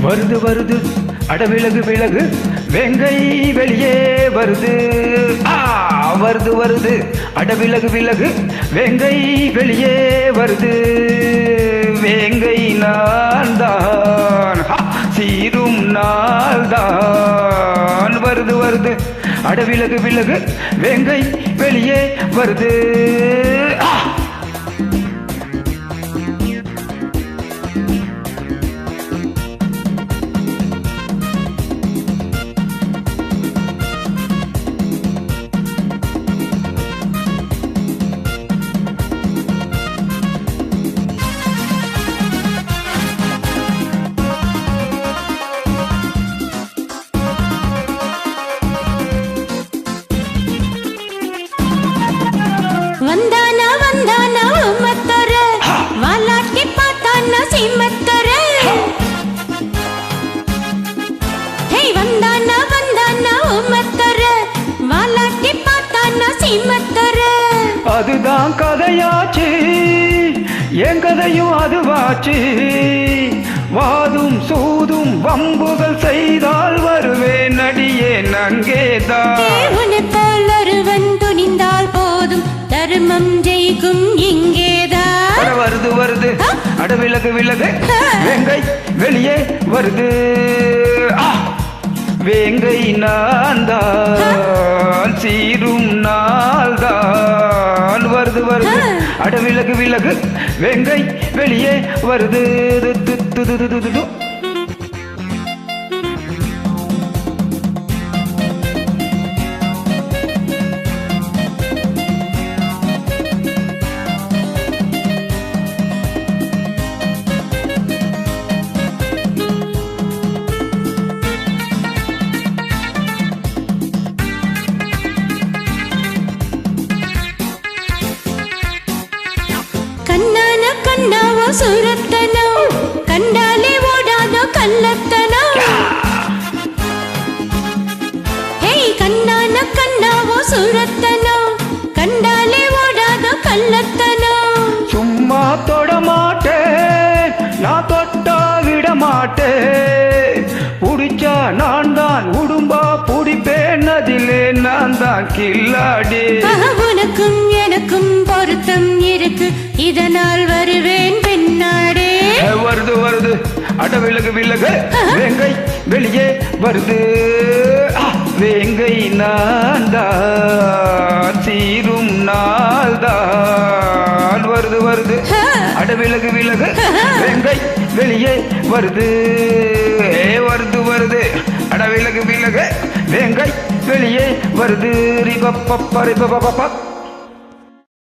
வருது வருது அட விலகு விலகு வெங்கை வெளியே வருது. வருது வருது அட விலகு விலகு வெங்கை வெளியே வருது. வேங்கை நாள்தான் சீரும் நாள்தான். வருது வருது அட விலகு விலகு வெங்கை வெளியே வருது. வந்தானா வந்தானா உம்மத்தர வாலாட்டி பார்த்தானா சிம்மத்தர. ஹே வந்தானா வந்தானா உம்மத்தர வாலாட்டி பார்த்தானா சிம்மத்தர. அதுதான் கதையாச்சு என் கதையும் அதுவாச்சு. வாதும் சூதும் வம்புகள் செய்தால் வருவேன் அடியே நங்கேதான். உன்னை போல் ஒருவன் துணிந்தால் போதும் தர்மம் ஜெயிக்கும் இங்கேதான். வருது வருது அட விலகு விலகு வேங்கை வெளியே வருது. வேங்கை நான்தான் சீரும் நாள்தான். வருது வருது அட விலகு விலகு வேங்கை வெளியே வருது. கண்ணான கண்ணாவோ சுரத்தனோ கண்டாலே ஓடாதோ கள்ளத்தனோ. ஹே கண்ணான கண்ணாவோ சுரத்தனோ கண்டாலே ஓடாதோ கள்ளத்தனோ. சும்மா தொட மாட்டேன் நான் தொட்டா விட மாட்டேன். புடிச்சா நான் தான் உடும்பா புடிப்பேன் அதிலே நான் தான் கில்லாடி. உனக்கும் எனக்கும் பொருத்தம் இருக்கு இதனால் வருவேன் பின்னாடே. வருது வருது அட விலகு விலகு வேங்கை வெளியே வருது. வேங்கை நான்தான் சீரும் நாள்தான். வருது வருது அட விலகு விலகு வேங்கை வெளியே வருது. வருது வருது அட விலகு விலகு வேங்கை வெளியே வருது. ரிபப்ப ரிபப்ப